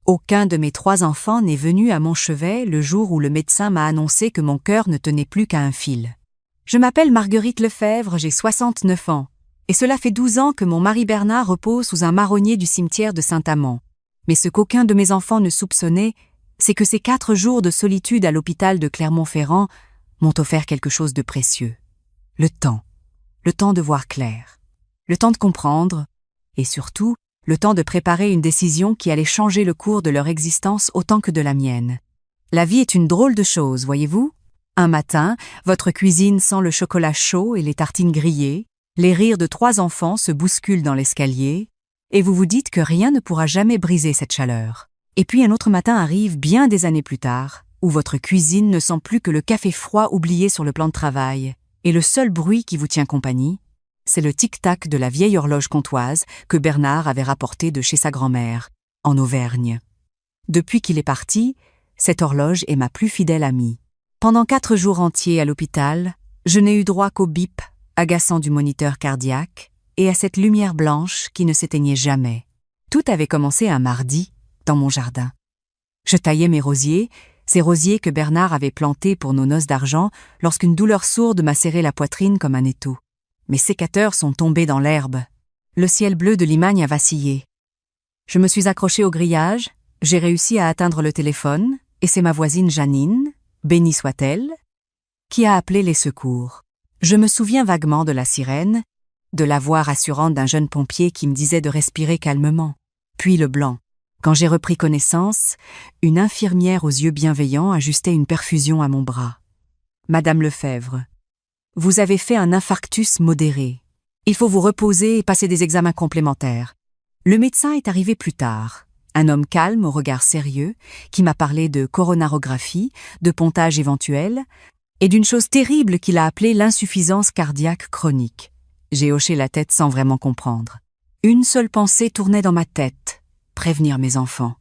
Aucun de mes 3 enfants n'est venu à mon chevet le jour où le médecin m'a annoncé que mon cœur ne tenait plus qu'à un fil. Je m'appelle Marguerite Lefebvre, j'ai 69 ans, et cela fait 12 ans que mon mari Bernard repose sous un marronnier du cimetière de Saint-Amand. Mais ce qu'aucun de mes enfants ne soupçonnait, c'est que ces 4 jours de solitude à l'hôpital de Clermont-Ferrand m'ont offert quelque chose de précieux. Le temps de voir clair, le temps de comprendre, et surtout, le temps de préparer une décision qui allait changer le cours de leur existence autant que de la mienne. La vie est une drôle de chose, voyez-vous? Un matin, votre cuisine sent le chocolat chaud et les tartines grillées, les rires de 3 enfants se bousculent dans l'escalier, et vous vous dites que rien ne pourra jamais briser cette chaleur. Et puis un autre matin arrive bien des années plus tard, où votre cuisine ne sent plus que le café froid oublié sur le plan de travail, et le seul bruit qui vous tient compagnie, c'est le tic-tac de la vieille horloge comtoise que Bernard avait rapportée de chez sa grand-mère, en Auvergne. Depuis qu'il est parti, cette horloge est ma plus fidèle amie. Pendant 4 jours entiers à l'hôpital, je n'ai eu droit qu'au bip agaçant du moniteur cardiaque et à cette lumière blanche qui ne s'éteignait jamais. Tout avait commencé un mardi, dans mon jardin. Je taillais mes rosiers, ces rosiers que Bernard avait plantés pour nos noces d'argent lorsqu'une douleur sourde m'a serré la poitrine comme un étau. Mes sécateurs sont tombés dans l'herbe. Le ciel bleu de Limagne a vacillé. Je me suis accrochée au grillage, j'ai réussi à atteindre le téléphone, et c'est ma voisine Janine, bénie soit-elle, qui a appelé les secours. Je me souviens vaguement de la sirène, de la voix rassurante d'un jeune pompier qui me disait de respirer calmement, puis le blanc. Quand j'ai repris connaissance, une infirmière aux yeux bienveillants ajustait une perfusion à mon bras. « Madame Lefebvre, vous avez fait un infarctus modéré. Il faut vous reposer et passer des examens complémentaires. » Le médecin est arrivé plus tard, un homme calme au regard sérieux, qui m'a parlé de coronarographie, de pontage éventuel, et d'une chose terrible qu'il a appelée l'insuffisance cardiaque chronique. J'ai hoché la tête sans vraiment comprendre. Une seule pensée tournait dans ma tête, prévenir mes enfants.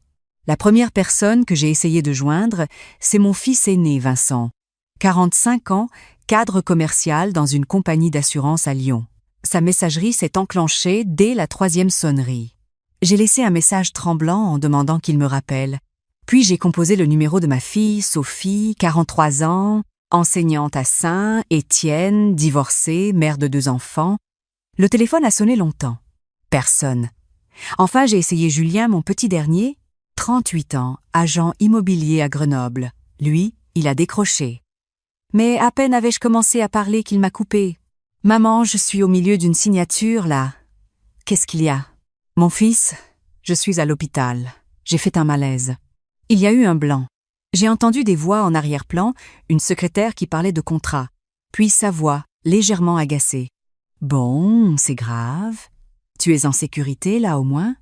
La première personne que j'ai essayé de joindre, c'est mon fils aîné, Vincent, 45 ans, cadre commercial dans une compagnie d'assurance à Lyon. Sa messagerie s'est enclenchée dès la 3e sonnerie. J'ai laissé un message tremblant en demandant qu'il me rappelle. Puis j'ai composé le numéro de ma fille, Sophie, 43 ans, enseignante à Saint, Étienne, divorcée, mère de 2 enfants. Le téléphone a sonné longtemps. Personne. Enfin, j'ai essayé Julien, mon petit dernier, 38 ans, agent immobilier à Grenoble. Lui, il a décroché. Mais à peine avais-je commencé à parler qu'il m'a coupé. « Maman, je suis au milieu d'une signature, là. Qu'est-ce qu'il y a ? » « Mon fils, je suis à l'hôpital. J'ai fait un malaise. » Il y a eu un blanc. J'ai entendu des voix en arrière-plan, une secrétaire qui parlait de contrat, puis sa voix, légèrement agacée. « Bon, c'est grave. Tu es en sécurité, là, au moins ?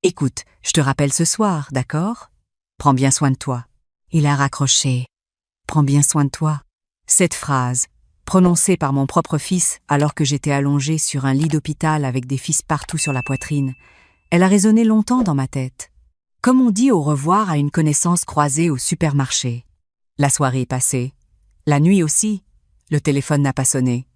Écoute, je te rappelle ce soir, d'accord ? Prends bien soin de toi. » Il a raccroché. « Prends bien soin de toi. » Cette phrase, prononcée par mon propre fils alors que j'étais allongée sur un lit d'hôpital avec des fils partout sur la poitrine, elle a résonné longtemps dans ma tête. Comme on dit au revoir à une connaissance croisée au supermarché. La soirée est passée. La nuit aussi. Le téléphone n'a pas sonné.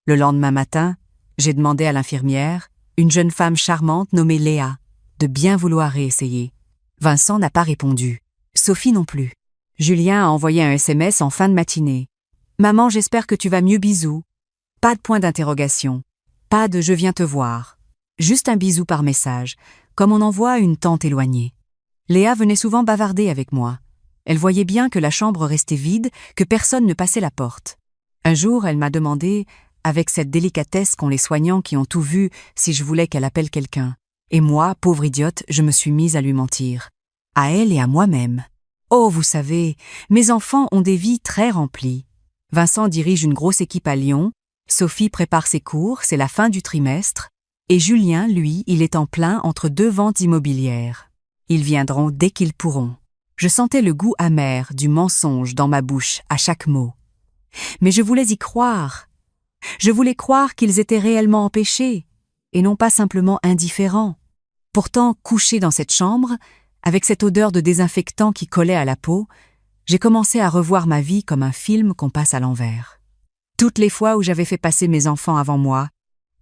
Le lendemain matin, j'ai demandé à l'infirmière, une jeune femme charmante nommée Léa, de bien vouloir réessayer. Vincent n'a pas répondu. Sophie non plus. Julien a envoyé un SMS en fin de matinée. « Maman, j'espère que tu vas mieux, bisous. » Pas de point d'interrogation. Pas de « je viens te voir ». Juste un bisou par message, comme on envoie à une tante éloignée. Léa venait souvent bavarder avec moi. Elle voyait bien que la chambre restait vide, que personne ne passait la porte. Un jour, elle m'a demandé, avec cette délicatesse qu'ont les soignants qui ont tout vu, si je voulais qu'elle appelle quelqu'un. Et moi, pauvre idiote, je me suis mise à lui mentir. À elle et à moi-même. Oh, vous savez, mes enfants ont des vies très remplies. Vincent dirige une grosse équipe à Lyon, Sophie prépare ses cours, c'est la fin du trimestre, et Julien, lui, il est en plein entre 2 ventes immobilières. Ils viendront dès qu'ils pourront. Je sentais le goût amer du mensonge dans ma bouche à chaque mot. Mais je voulais y croire. Je voulais croire qu'ils étaient réellement empêchés, et non pas simplement indifférents. Pourtant, couché dans cette chambre, avec cette odeur de désinfectant qui collait à la peau, j'ai commencé à revoir ma vie comme un film qu'on passe à l'envers. Toutes les fois où j'avais fait passer mes enfants avant moi,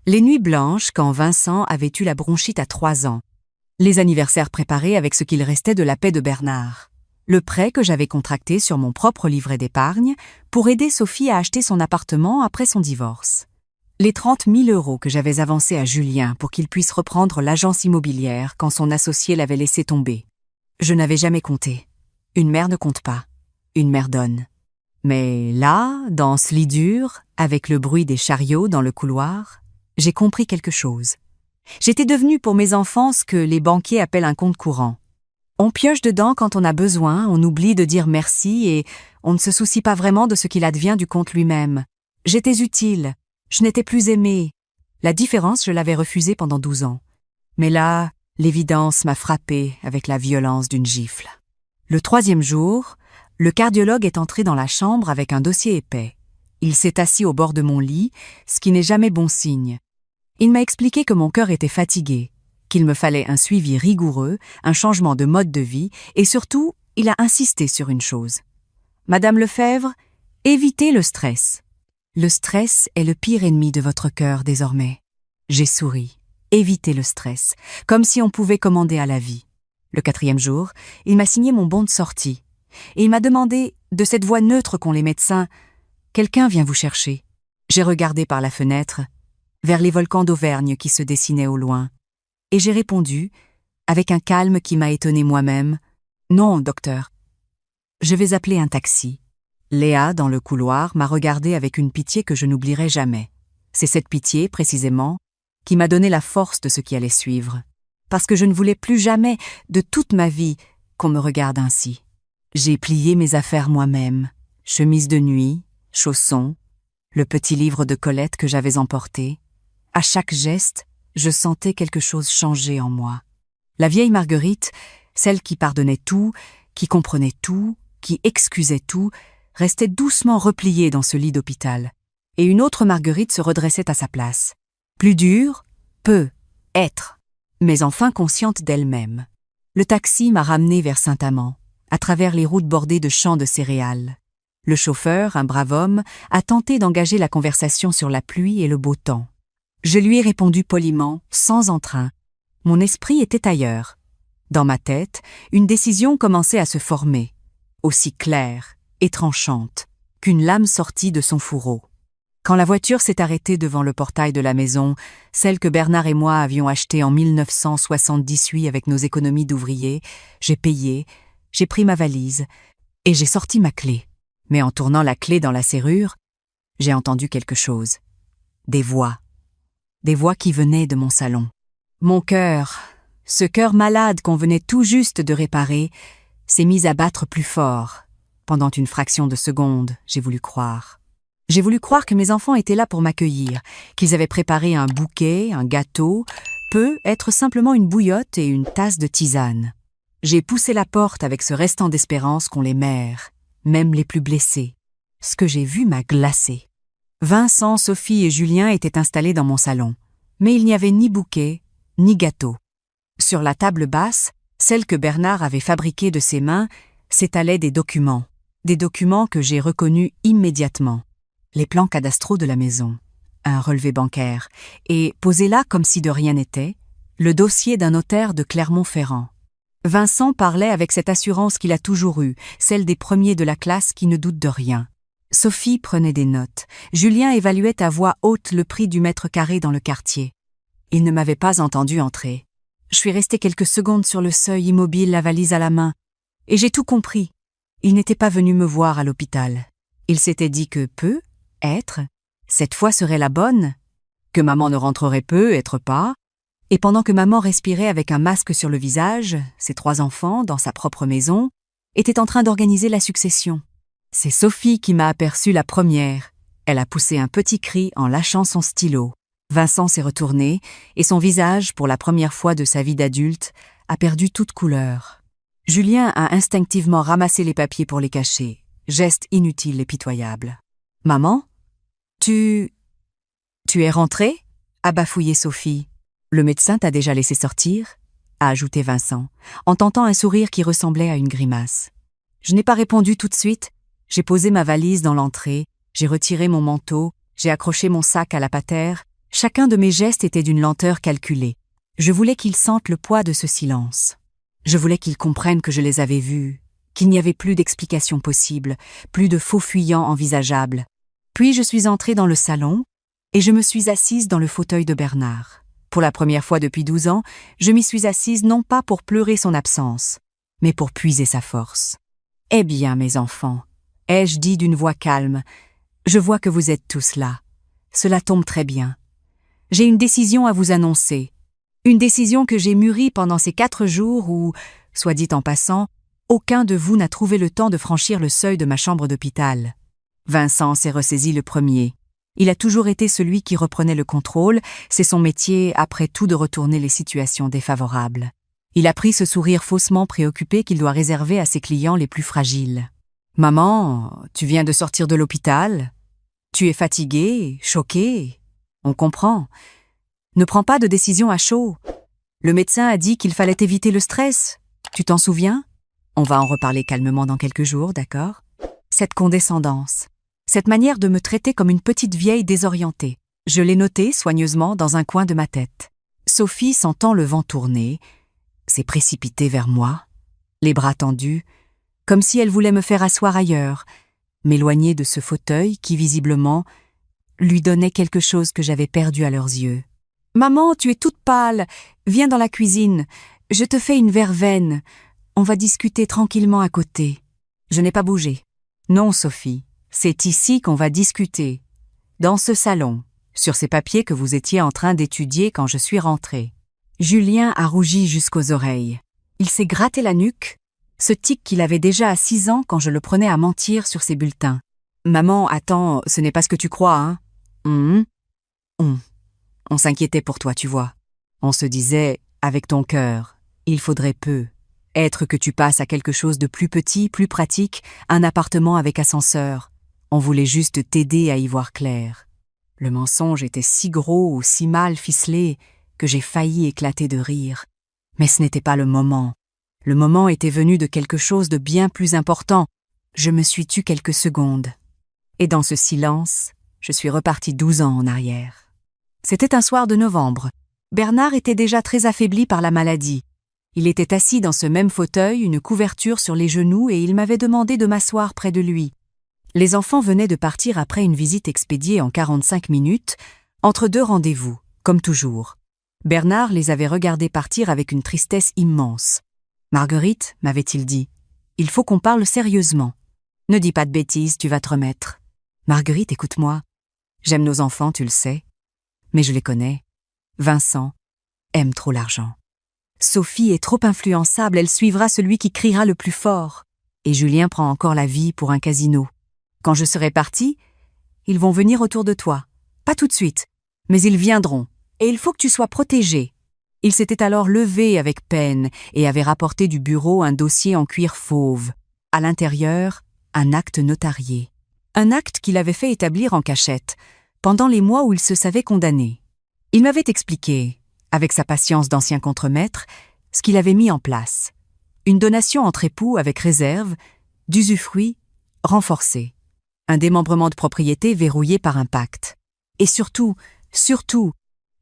les nuits blanches quand Vincent avait eu la bronchite à 3 ans, Les anniversaires préparés avec ce qu'il restait de la paie de Bernard. Le prêt que j'avais contracté sur mon propre livret d'épargne pour aider Sophie à acheter son appartement après son divorce. Les 30 000 € que j'avais avancés à Julien pour qu'il puisse reprendre l'agence immobilière quand son associé l'avait laissé tomber. Je n'avais jamais compté. Une mère ne compte pas. Une mère donne. Mais là, dans ce lit dur, avec le bruit des chariots dans le couloir, j'ai compris quelque chose. J'étais devenue pour mes enfants ce que les banquiers appellent un compte courant. On pioche dedans quand on a besoin, on oublie de dire merci et on ne se soucie pas vraiment de ce qu'il advient du compte lui-même. J'étais utile, je n'étais plus aimée. La différence, je l'avais refusée pendant 12 ans. Mais là, l'évidence m'a frappée avec la violence d'une gifle. Le 3e jour, le cardiologue est entré dans la chambre avec un dossier épais. Il s'est assis au bord de mon lit, ce qui n'est jamais bon signe. Il m'a expliqué que mon cœur était fatigué, qu'il me fallait un suivi rigoureux, un changement de mode de vie, et surtout, il a insisté sur une chose. Madame Lefèvre, évitez le stress. Le stress est le pire ennemi de votre cœur désormais. J'ai souri. Évitez le stress, comme si on pouvait commander à la vie. Le 4e jour, il m'a signé mon bon de sortie. Et il m'a demandé, de cette voix neutre qu'ont les médecins, « Quelqu'un vient vous chercher ?» J'ai regardé par la fenêtre, vers les volcans d'Auvergne qui se dessinaient au loin. Et j'ai répondu, avec un calme qui m'a étonné moi-même, « Non, docteur. Je vais appeler un taxi. » Léa, dans le couloir, m'a regardé avec une pitié que je n'oublierai jamais. C'est cette pitié, précisément, qui m'a donné la force de ce qui allait suivre. Parce que je ne voulais plus jamais, de toute ma vie, qu'on me regarde ainsi. J'ai plié mes affaires moi-même, chemise de nuit, chaussons, le petit livre de Colette que j'avais emporté. À chaque geste, je sentais quelque chose changer en moi. La vieille Marguerite, celle qui pardonnait tout, qui comprenait tout, qui excusait tout, restait doucement repliée dans ce lit d'hôpital. Et une autre Marguerite se redressait à sa place. Plus dure, peu, être, mais enfin consciente d'elle-même. Le taxi m'a ramenée vers Saint-Amand, à travers les routes bordées de champs de céréales. Le chauffeur, un brave homme, a tenté d'engager la conversation sur la pluie et le beau temps. Je lui ai répondu poliment, sans entrain. Mon esprit était ailleurs. Dans ma tête, une décision commençait à se former, aussi claire et tranchante qu'une lame sortie de son fourreau. Quand la voiture s'est arrêtée devant le portail de la maison, celle que Bernard et moi avions achetée en 1978 avec nos économies d'ouvriers, j'ai payé, j'ai pris ma valise et j'ai sorti ma clé. Mais en tournant la clé dans la serrure, j'ai entendu quelque chose. Des voix qui venaient de mon salon. Mon cœur, ce cœur malade qu'on venait tout juste de réparer, s'est mis à battre plus fort. Pendant une fraction de seconde, j'ai voulu croire. J'ai voulu croire que mes enfants étaient là pour m'accueillir, qu'ils avaient préparé un bouquet, un gâteau, peut être simplement une bouillotte et une tasse de tisane. J'ai poussé la porte avec ce restant d'espérance qu'ont les mères, même les plus blessés. Ce que j'ai vu m'a glacé. Vincent, Sophie et Julien étaient installés dans mon salon, mais il n'y avait ni bouquet, ni gâteau. Sur la table basse, celle que Bernard avait fabriquée de ses mains, s'étalaient des documents que j'ai reconnus immédiatement. Les plans cadastraux de la maison, un relevé bancaire, et, posé là comme si de rien n'était, le dossier d'un notaire de Clermont-Ferrand. Vincent parlait avec cette assurance qu'il a toujours eue, celle des premiers de la classe qui ne doutent de rien. Sophie prenait des notes. Julien évaluait à voix haute le prix du mètre carré dans le quartier. Il ne m'avait pas entendu entrer. Je suis restée quelques secondes sur le seuil immobile, la valise à la main, et j'ai tout compris. Il n'était pas venu me voir à l'hôpital. Il s'était dit que être, cette fois serait la bonne, que maman ne rentrerait être pas, et pendant que maman respirait avec un masque sur le visage, ses 3 enfants, dans sa propre maison, étaient en train d'organiser la succession. C'est Sophie qui m'a aperçue la première. Elle a poussé un petit cri en lâchant son stylo. Vincent s'est retourné, et son visage, pour la première fois de sa vie d'adulte, a perdu toute couleur. Julien a instinctivement ramassé les papiers pour les cacher, geste inutile et pitoyable. « Maman ? Tu es rentrée ?» a bafouillé Sophie. « Le médecin t'a déjà laissé sortir ?» a ajouté Vincent, en tentant un sourire qui ressemblait à une grimace. Je n'ai pas répondu tout de suite. J'ai posé ma valise dans l'entrée, j'ai retiré mon manteau, j'ai accroché mon sac à la patère. Chacun de mes gestes était d'une lenteur calculée. Je voulais qu'ils sentent le poids de ce silence. Je voulais qu'ils comprennent que je les avais vus, qu'il n'y avait plus d'explication possible, plus de faux fuyants envisageables. Puis je suis entrée dans le salon et je me suis assise dans le fauteuil de Bernard. Pour la première fois depuis 12 ans, je m'y suis assise non pas pour pleurer son absence, mais pour puiser sa force. « Eh bien, mes enfants, ai-je dit d'une voix calme, je vois que vous êtes tous là. Cela tombe très bien. J'ai une décision à vous annoncer. Une décision que j'ai mûrie pendant ces 4 jours où, soit dit en passant, aucun de vous n'a trouvé le temps de franchir le seuil de ma chambre d'hôpital. Vincent s'est ressaisi le premier. Il a toujours été celui qui reprenait le contrôle, c'est son métier, après tout, de retourner les situations défavorables. Il a pris ce sourire faussement préoccupé qu'il doit réserver à ses clients les plus fragiles. « Maman, tu viens de sortir de l'hôpital? Tu es fatiguée, choquée? On comprend. Ne prends pas de décision à chaud. Le médecin a dit qu'il fallait éviter le stress. Tu t'en souviens? On va en reparler calmement dans quelques jours, d'accord? Cette condescendance, cette manière de me traiter comme une petite vieille désorientée, je l'ai notée soigneusement dans un coin de ma tête. Sophie, sentant le vent tourner, s'est précipitée vers moi, les bras tendus, comme si elle voulait me faire asseoir ailleurs, m'éloigner de ce fauteuil qui, visiblement, lui donnait quelque chose que j'avais perdu à leurs yeux. « Maman, tu es toute pâle. Viens dans la cuisine. Je te fais une verveine. On va discuter tranquillement à côté. » Je n'ai pas bougé. « Non, Sophie, c'est ici qu'on va discuter. Dans ce salon, sur ces papiers que vous étiez en train d'étudier quand je suis rentrée. » Julien a rougi jusqu'aux oreilles. Il s'est gratté la nuque, ce tic qu'il avait déjà à 6 ans quand je le prenais à mentir sur ses bulletins. « Maman, attends, ce n'est pas ce que tu crois, hein? On s'inquiétait pour toi, tu vois. On se disait, avec ton cœur, il faudrait peu. Être que tu passes à quelque chose de plus petit, plus pratique, un appartement avec ascenseur. On voulait juste t'aider à y voir clair. » Le mensonge était si gros ou si mal ficelé que j'ai failli éclater de rire. Mais ce n'était pas le moment. Le moment était venu de quelque chose de bien plus important. Je me suis tue quelques secondes. Et dans ce silence, je suis repartie 12 ans en arrière. C'était un soir de novembre. Bernard était déjà très affaibli par la maladie. Il était assis dans ce même fauteuil, une couverture sur les genoux, et il m'avait demandé de m'asseoir près de lui. Les enfants venaient de partir après une visite expédiée en 45 minutes, entre 2 rendez-vous, comme toujours. Bernard les avait regardés partir avec une tristesse immense. « Marguerite, m'avait-il dit, il faut qu'on parle sérieusement. Ne dis pas de bêtises, tu vas te remettre. Marguerite, écoute-moi. J'aime nos enfants, tu le sais. Mais je les connais. Vincent aime trop l'argent. Sophie est trop influençable, elle suivra celui qui criera le plus fort. Et Julien prend encore la vie pour un casino. Quand je serai partie, ils vont venir autour de toi. Pas tout de suite, mais ils viendront. Et il faut que tu sois protégé. » Il s'était alors levé avec peine et avait rapporté du bureau un dossier en cuir fauve. À l'intérieur, un acte notarié. Un acte qu'il avait fait établir en cachette, pendant les mois où il se savait condamné. Il m'avait expliqué, avec sa patience d'ancien contremaître, ce qu'il avait mis en place. Une donation entre époux avec réserve, d'usufruit renforcé. Un démembrement de propriété verrouillé par un pacte. Et surtout,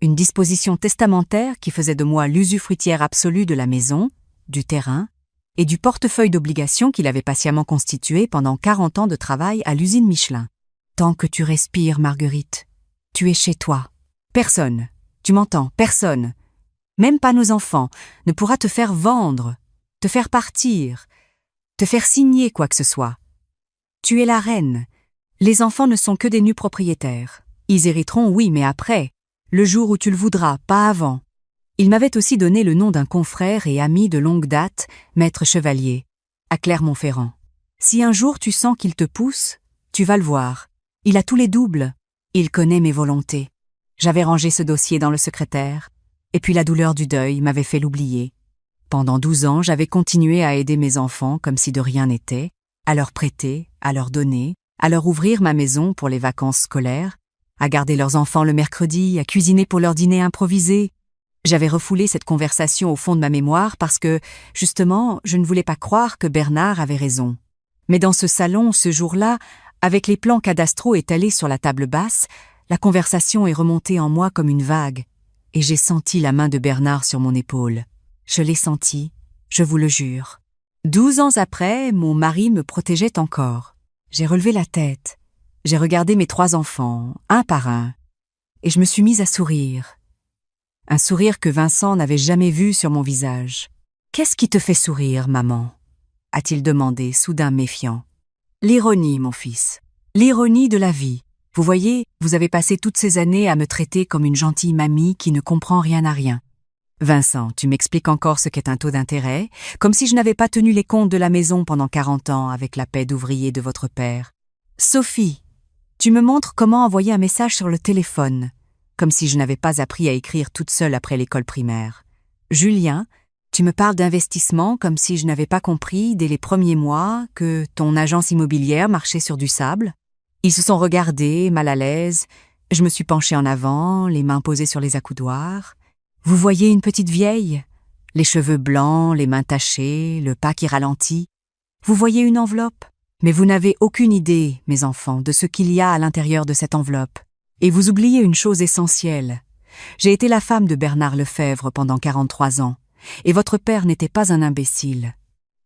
une disposition testamentaire qui faisait de moi l'usufruitière absolue de la maison, du terrain et du portefeuille d'obligations qu'il avait patiemment constitué pendant 40 ans de travail à l'usine Michelin. Tant que tu respires, Marguerite, tu es chez toi. Personne, tu m'entends, personne, même pas nos enfants, ne pourra te faire vendre, te faire partir, te faire signer quoi que ce soit. Tu es la reine. Les enfants ne sont que des nus propriétaires. Ils hériteront, oui, mais après, le jour où tu le voudras, pas avant. Il m'avait aussi donné le nom d'un confrère et ami de longue date, maître Chevalier, à Clermont-Ferrand. Si un jour tu sens qu'il te pousse, tu vas le voir. Il a tous les doubles. Il connaît mes volontés. J'avais rangé ce dossier dans le secrétaire, et puis la douleur du deuil m'avait fait l'oublier. Pendant 12 ans, j'avais continué à aider mes enfants comme si de rien n'était, à leur prêter, à leur donner, à leur ouvrir ma maison pour les vacances scolaires, à garder leurs enfants le mercredi, à cuisiner pour leur dîner improvisé. J'avais refoulé cette conversation au fond de ma mémoire parce que, justement, je ne voulais pas croire que Bernard avait raison. Mais dans ce salon, ce jour-là, avec les plans cadastraux étalés sur la table basse, la conversation est remontée en moi comme une vague. et j'ai senti la main de Bernard sur mon épaule. Je l'ai senti, je vous le jure. 12 ans après, mon mari me protégeait encore. J'ai relevé la tête. J'ai regardé mes 3 enfants, un par un, et je me suis mise à sourire. Un sourire que Vincent n'avait jamais vu sur mon visage. « Qu'est-ce qui te fait sourire, maman ?» a-t-il demandé, soudain méfiant. « L'ironie, mon fils. L'ironie de la vie. Vous voyez, vous avez passé toutes ces années à me traiter comme une gentille mamie qui ne comprend rien à rien. Vincent, tu m'expliques encore ce qu'est un taux d'intérêt, comme si je n'avais pas tenu les comptes de la maison pendant 40 ans avec la paie d'ouvrier de votre père. Sophie, tu me montres comment envoyer un message sur le téléphone, comme si je n'avais pas appris à écrire toute seule après l'école primaire. Julien, tu me parles d'investissement comme si je n'avais pas compris dès les premiers mois que ton agence immobilière marchait sur du sable. Ils se sont regardés, mal à l'aise. Je me suis penchée en avant, les mains posées sur les accoudoirs. Vous voyez une petite vieille, les cheveux blancs, les mains tachées, le pas qui ralentit. Vous voyez une enveloppe, mais vous n'avez aucune idée, mes enfants, de ce qu'il y a à l'intérieur de cette enveloppe. Et vous oubliez une chose essentielle. J'ai été la femme de Bernard Lefebvre pendant 43 ans. Et votre père n'était pas un imbécile.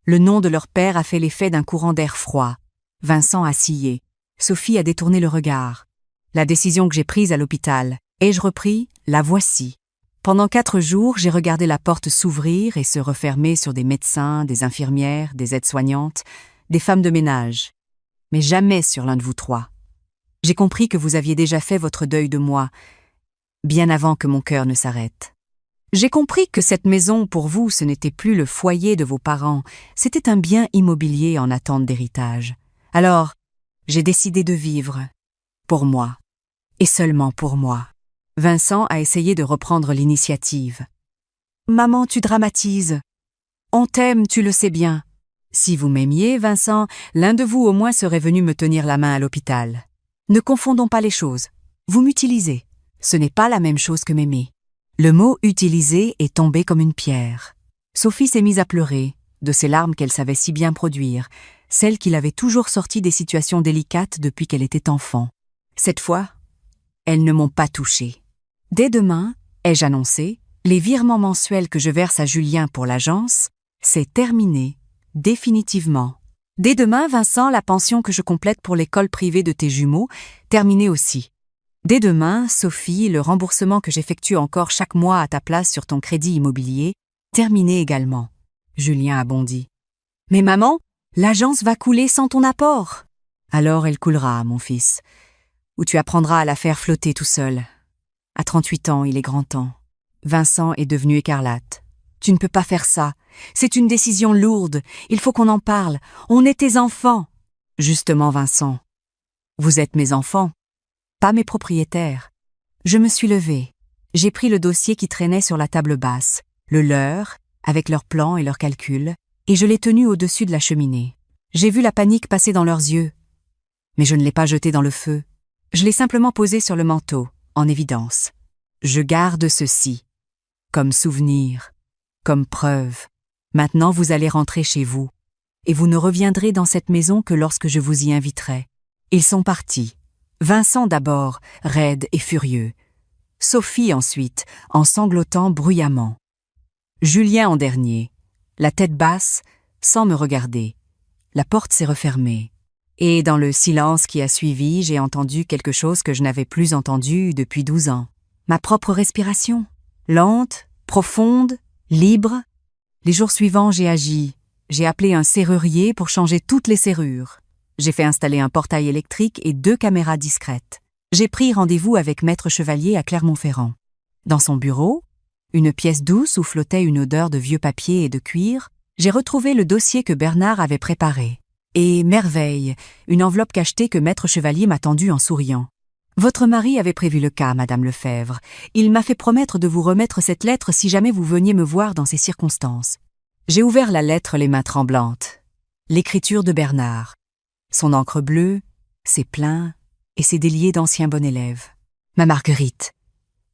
Le nom de leur père a fait l'effet d'un courant d'air froid. Vincent a scié. Sophie a détourné le regard. La décision que j'ai prise à l'hôpital, ai-je repris? La voici. Pendant 4 jours, j'ai regardé la porte s'ouvrir et se refermer sur des médecins, des infirmières, des aides-soignantes, des femmes de ménage. Mais jamais sur l'un de vous 3. J'ai compris que vous aviez déjà fait votre deuil de moi, bien avant que mon cœur ne s'arrête. J'ai compris que cette maison, pour vous, ce n'était plus le foyer de vos parents, c'était un bien immobilier en attente d'héritage. Alors, j'ai décidé de vivre. Pour moi. Et seulement pour moi. Vincent a essayé de reprendre l'initiative. « Maman, tu dramatises. On t'aime, tu le sais bien. Si vous m'aimiez, Vincent, l'un de vous au moins serait venu me tenir la main à l'hôpital. Ne confondons pas les choses. Vous m'utilisez. Ce n'est pas la même chose que m'aimer. » Le mot « utiliser » est tombé comme une pierre. Sophie s'est mise à pleurer, de ces larmes qu'elle savait si bien produire, celles qui l'avaient toujours sortie des situations délicates depuis qu'elle était enfant. Cette fois, elles ne m'ont pas touchée. Dès demain, ai-je annoncé, les virements mensuels que je verse à Julien pour l'agence, c'est terminé, définitivement. Dès demain, Vincent, la pension que je complète pour l'école privée de tes jumeaux, terminée aussi. Dès demain, Sophie, le remboursement que j'effectue encore chaque mois à ta place sur ton crédit immobilier, terminé également. Julien a bondi. « Mais maman, l'agence va couler sans ton apport. » Alors elle coulera, mon fils, ou tu apprendras à la faire flotter tout seul. À 38 ans, il est grand temps. Vincent est devenu écarlate. « Tu ne peux pas faire ça. C'est une décision lourde. Il faut qu'on en parle. On est tes enfants. » Justement, Vincent, vous êtes mes enfants. Pas mes propriétaires. Je me suis levée. J'ai pris le dossier qui traînait sur la table basse, le leur, avec leurs plans et leurs calculs, et je l'ai tenu au-dessus de la cheminée. J'ai vu la panique passer dans leurs yeux. Mais je ne l'ai pas jeté dans le feu. Je l'ai simplement posé sur le manteau, en évidence. Je garde ceci, comme souvenir, comme preuve. Maintenant vous allez rentrer chez vous, et vous ne reviendrez dans cette maison que lorsque je vous y inviterai. Ils sont partis. Vincent d'abord, raide et furieux. Sophie ensuite, en sanglotant bruyamment. Julien en dernier, la tête basse, sans me regarder. La porte s'est refermée. Et dans le silence qui a suivi, j'ai entendu quelque chose que je n'avais plus entendu depuis 12 ans. Ma propre respiration. Lente, profonde, libre. Les jours suivants, j'ai agi. J'ai appelé un serrurier pour changer toutes les serrures. J'ai fait installer un portail électrique et 2 caméras discrètes. J'ai pris rendez-vous avec Maître Chevalier à Clermont-Ferrand. Dans son bureau, une pièce douce où flottait une odeur de vieux papier et de cuir, j'ai retrouvé le dossier que Bernard avait préparé. Et, merveille, une enveloppe cachetée que Maître Chevalier m'a tendue en souriant. « Votre mari avait prévu le cas, Madame Lefebvre. Il m'a fait promettre de vous remettre cette lettre si jamais vous veniez me voir dans ces circonstances. » J'ai ouvert la lettre les mains tremblantes. L'écriture de Bernard. Son encre bleue, ses pleins et ses déliés d'ancien bon élève. Ma Marguerite,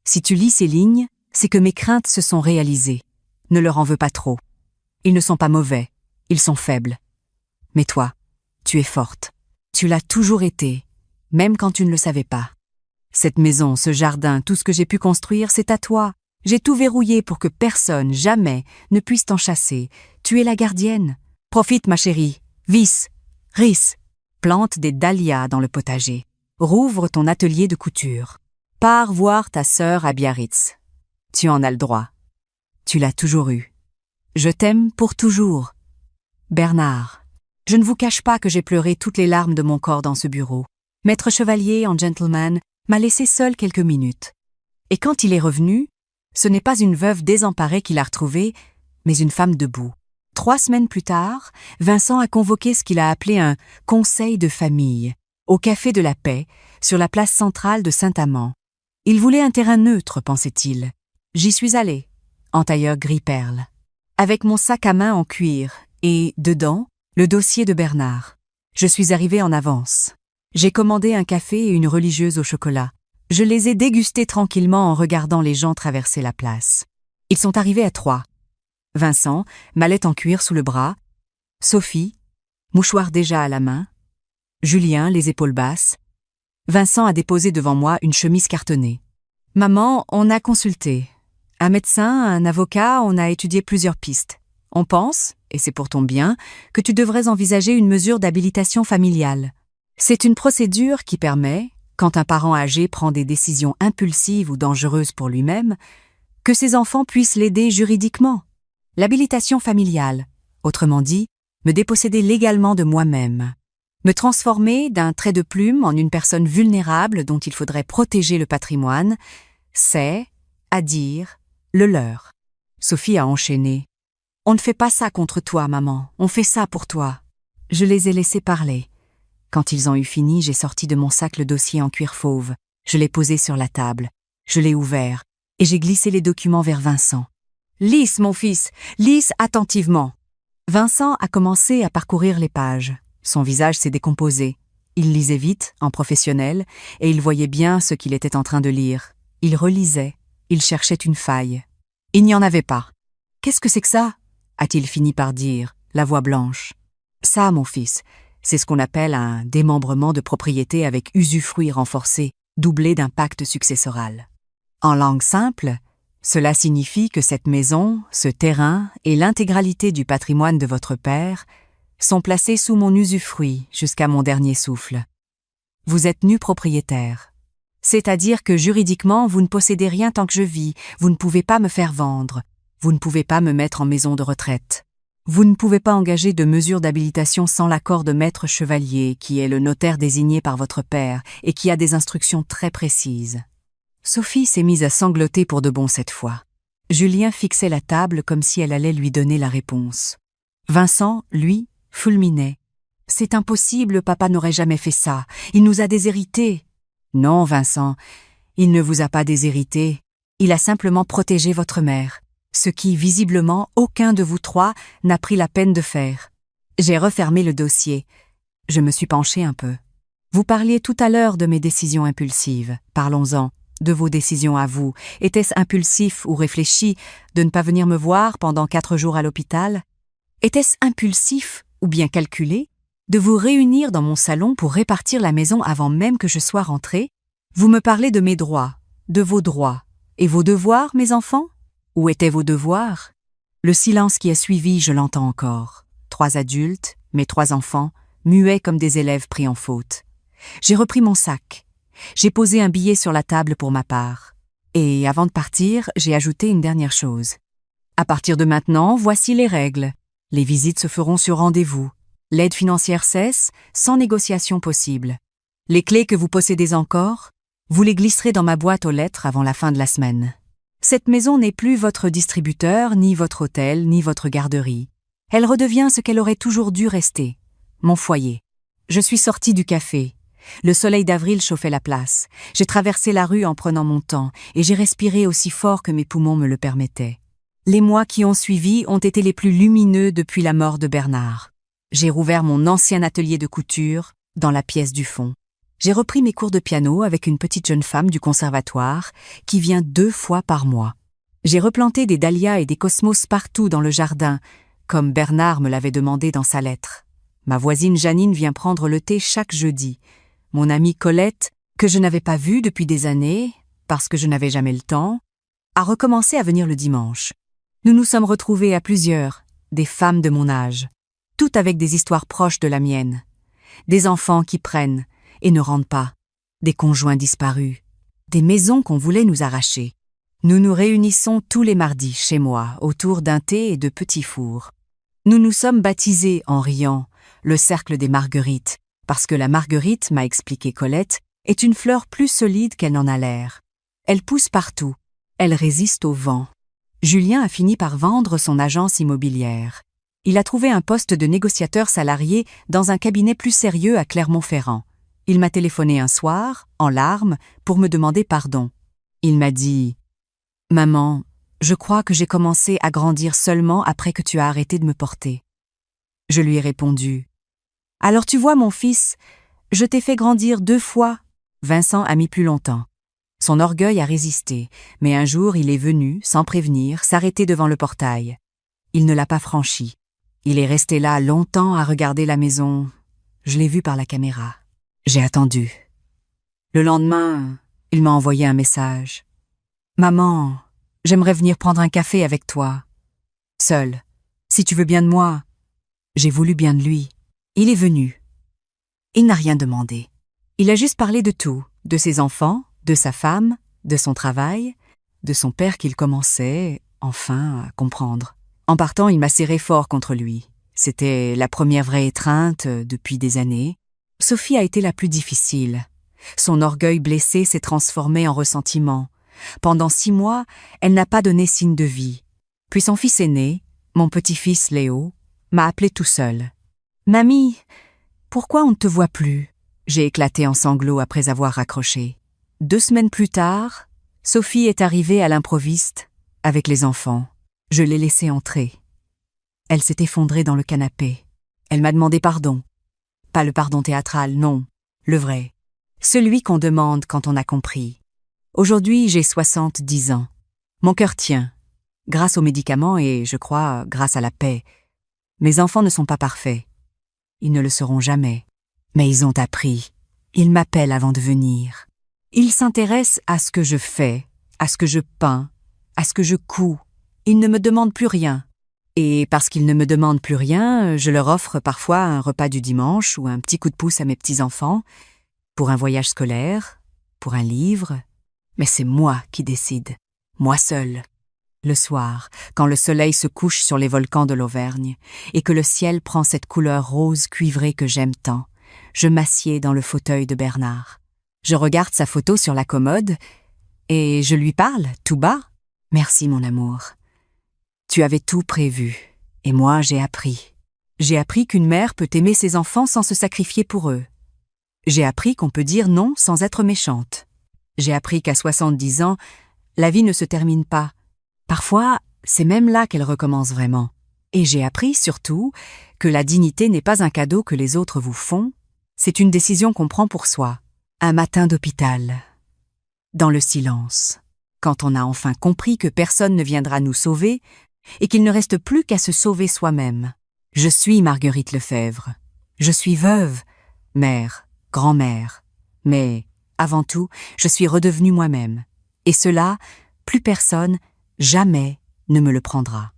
si tu lis ces lignes, c'est que mes craintes se sont réalisées. Ne leur en veux pas trop. Ils ne sont pas mauvais, ils sont faibles. Mais toi, tu es forte. Tu l'as toujours été, même quand tu ne le savais pas. Cette maison, ce jardin, tout ce que j'ai pu construire, c'est à toi. J'ai tout verrouillé pour que personne, jamais, ne puisse t'en chasser. Tu es la gardienne. Profite, ma chérie. Vis, ris. Plante des dahlias dans le potager. Rouvre ton atelier de couture. Pars voir ta sœur à Biarritz. Tu en as le droit. Tu l'as toujours eu. Je t'aime pour toujours. Bernard. Je ne vous cache pas que j'ai pleuré toutes les larmes de mon corps dans ce bureau. Maître Chevalier, en gentleman, m'a laissé seul quelques minutes. Et quand il est revenu, ce n'est pas une veuve désemparée qu'il a retrouvée, mais une femme debout. 3 semaines plus tard, Vincent a convoqué ce qu'il a appelé un « conseil de famille » au Café de la Paix, sur la place centrale de Saint-Amand. Il voulait un terrain neutre, pensait-il. J'y suis allé, en tailleur gris-perle, avec mon sac à main en cuir et, dedans, le dossier de Bernard. Je suis arrivé en avance. J'ai commandé un café et une religieuse au chocolat. Je les ai dégustés tranquillement en regardant les gens traverser la place. Ils sont arrivés à 3. Vincent, mallette en cuir sous le bras. Sophie, mouchoir déjà à la main. Julien, les épaules basses. Vincent a déposé devant moi une chemise cartonnée. « Maman, on a consulté. Un médecin, un avocat, on a étudié plusieurs pistes. On pense, et c'est pour ton bien, que tu devrais envisager une mesure d'habilitation familiale. C'est une procédure qui permet, quand un parent âgé prend des décisions impulsives ou dangereuses pour lui-même, que ses enfants puissent l'aider juridiquement. L'habilitation familiale, autrement dit, me déposséder légalement de moi-même. Me transformer d'un trait de plume en une personne vulnérable dont il faudrait protéger le patrimoine, c'est, à dire, le leur. » Sophie a enchaîné. « On ne fait pas ça contre toi, maman, on fait ça pour toi. » Je les ai laissés parler. Quand ils ont eu fini, j'ai sorti de mon sac le dossier en cuir fauve. Je l'ai posé sur la table. Je l'ai ouvert et j'ai glissé les documents vers Vincent. « Lise, mon fils, lise attentivement. » Vincent a commencé à parcourir les pages. Son visage s'est décomposé. Il lisait vite, en professionnel, et il voyait bien ce qu'il était en train de lire. Il relisait, il cherchait une faille. Il n'y en avait pas. « Qu'est-ce que c'est que ça ?» a-t-il fini par dire, la voix blanche. « Ça, mon fils, c'est ce qu'on appelle un démembrement de propriété avec usufruit renforcé, doublé d'un pacte successoral. En langue simple, cela signifie que cette maison, ce terrain et l'intégralité du patrimoine de votre père sont placés sous mon usufruit jusqu'à mon dernier souffle. Vous êtes nu propriétaire. C'est-à-dire que juridiquement, vous ne possédez rien tant que je vis, vous ne pouvez pas me faire vendre, vous ne pouvez pas me mettre en maison de retraite. Vous ne pouvez pas engager de mesures d'habilitation sans l'accord de maître Chevalier, qui est le notaire désigné par votre père et qui a des instructions très précises. » Sophie s'est mise à sangloter pour de bon cette fois. Julien fixait la table comme si elle allait lui donner la réponse. Vincent, lui, fulminait. « C'est impossible, papa n'aurait jamais fait ça. Il nous a déshérités. » « Non, Vincent, il ne vous a pas déshérités. Il a simplement protégé votre mère, ce qui, visiblement, aucun de vous 3 n'a pris la peine de faire. » J'ai refermé le dossier. Je me suis penchée un peu. « Vous parliez tout à l'heure de mes décisions impulsives. Parlons-en. De vos décisions à vous. Était-ce impulsif ou réfléchi de ne pas venir me voir pendant 4 jours à l'hôpital? Était-ce impulsif ou bien calculé de vous réunir dans mon salon pour répartir la maison avant même que je sois rentrée? Vous me parlez de mes droits, de vos droits. Et vos devoirs, mes enfants? Où étaient vos devoirs? » Le silence qui a suivi, je l'entends encore. 3 adultes, mes 3 enfants, muets comme des élèves pris en faute. J'ai repris mon sac. J'ai posé un billet sur la table pour ma part. Et avant de partir, j'ai ajouté une dernière chose. À partir de maintenant, voici les règles. Les visites se feront sur rendez-vous. L'aide financière cesse, sans négociation possible. Les clés que vous possédez encore, vous les glisserez dans ma boîte aux lettres avant la fin de la semaine. Cette maison n'est plus votre distributeur, ni votre hôtel, ni votre garderie. Elle redevient ce qu'elle aurait toujours dû rester, mon foyer. Je suis sortie du café. Le soleil d'avril chauffait la place. J'ai traversé la rue en prenant mon temps et j'ai respiré aussi fort que mes poumons me le permettaient. Les mois qui ont suivi ont été les plus lumineux depuis la mort de Bernard. J'ai rouvert mon ancien atelier de couture dans la pièce du fond. J'ai repris mes cours de piano avec une petite jeune femme du conservatoire qui vient 2 fois par mois. J'ai replanté des dahlias et des cosmos partout dans le jardin, comme Bernard me l'avait demandé dans sa lettre. Ma voisine Janine vient prendre le thé chaque jeudi. Mon amie Colette, que je n'avais pas vue depuis des années, parce que je n'avais jamais le temps, a recommencé à venir le dimanche. Nous nous sommes retrouvés à plusieurs, des femmes de mon âge, toutes avec des histoires proches de la mienne. Des enfants qui prennent et ne rendent pas, des conjoints disparus, des maisons qu'on voulait nous arracher. Nous nous réunissons tous les mardis chez moi autour d'un thé et de petits fours. Nous nous sommes baptisés en riant le cercle des marguerites, parce que la marguerite, m'a expliqué Colette, est une fleur plus solide qu'elle n'en a l'air. Elle pousse partout, elle résiste au vent. Julien a fini par vendre son agence immobilière. Il a trouvé un poste de négociateur salarié dans un cabinet plus sérieux à Clermont-Ferrand. Il m'a téléphoné un soir, en larmes, pour me demander pardon. Il m'a dit « Maman, je crois que j'ai commencé à grandir seulement après que tu as arrêté de me porter. » Je lui ai répondu « Alors tu vois mon fils, je t'ai fait grandir 2 fois. » Vincent a mis plus longtemps. Son orgueil a résisté, mais un jour il est venu, sans prévenir, s'arrêter devant le portail. Il ne l'a pas franchi. Il est resté là longtemps à regarder la maison. Je l'ai vu par la caméra. J'ai attendu. Le lendemain, il m'a envoyé un message. « Maman, j'aimerais venir prendre un café avec toi. Seul, si tu veux bien de moi. » J'ai voulu bien de lui. Il est venu. Il n'a rien demandé. Il a juste parlé de tout, de ses enfants, de sa femme, de son travail, de son père qu'il commençait, enfin, à comprendre. En partant, il m'a serré fort contre lui. C'était la première vraie étreinte depuis des années. Sophie a été la plus difficile. Son orgueil blessé s'est transformé en ressentiment. Pendant 6 mois, elle n'a pas donné signe de vie. Puis son fils aîné, mon petit-fils Léo, m'a appelé tout seul. « Mamie, pourquoi on ne te voit plus ?» J'ai éclaté en sanglots après avoir raccroché. 2 semaines plus tard, Sophie est arrivée à l'improviste avec les enfants. Je l'ai laissée entrer. Elle s'est effondrée dans le canapé. Elle m'a demandé pardon. Pas le pardon théâtral, non, le vrai. Celui qu'on demande quand on a compris. Aujourd'hui, j'ai 70 ans. Mon cœur tient, grâce aux médicaments et, je crois, grâce à la paix. Mes enfants ne sont pas parfaits. Ils ne le seront jamais. Mais ils ont appris. Ils m'appellent avant de venir. Ils s'intéressent à ce que je fais, à ce que je peins, à ce que je couds. Ils ne me demandent plus rien. Et parce qu'ils ne me demandent plus rien, je leur offre parfois un repas du dimanche ou un petit coup de pouce à mes petits-enfants, pour un voyage scolaire, pour un livre. Mais c'est moi qui décide, moi seule. Le soir, quand le soleil se couche sur les volcans de l'Auvergne et que le ciel prend cette couleur rose cuivrée que j'aime tant, je m'assieds dans le fauteuil de Bernard. Je regarde sa photo sur la commode et je lui parle, tout bas. « Merci, mon amour. Tu avais tout prévu, et moi j'ai appris. J'ai appris qu'une mère peut aimer ses enfants sans se sacrifier pour eux. J'ai appris qu'on peut dire non sans être méchante. J'ai appris qu'à 70 ans, la vie ne se termine pas. Parfois, c'est même là qu'elle recommence vraiment. Et j'ai appris, surtout, que la dignité n'est pas un cadeau que les autres vous font, c'est une décision qu'on prend pour soi. Un matin d'hôpital. Dans le silence. Quand on a enfin compris que personne ne viendra nous sauver et qu'il ne reste plus qu'à se sauver soi-même. Je suis Marguerite Lefebvre. Je suis veuve, mère, grand-mère. Mais, avant tout, je suis redevenue moi-même. Et cela, plus personne, jamais, ne me le prendra.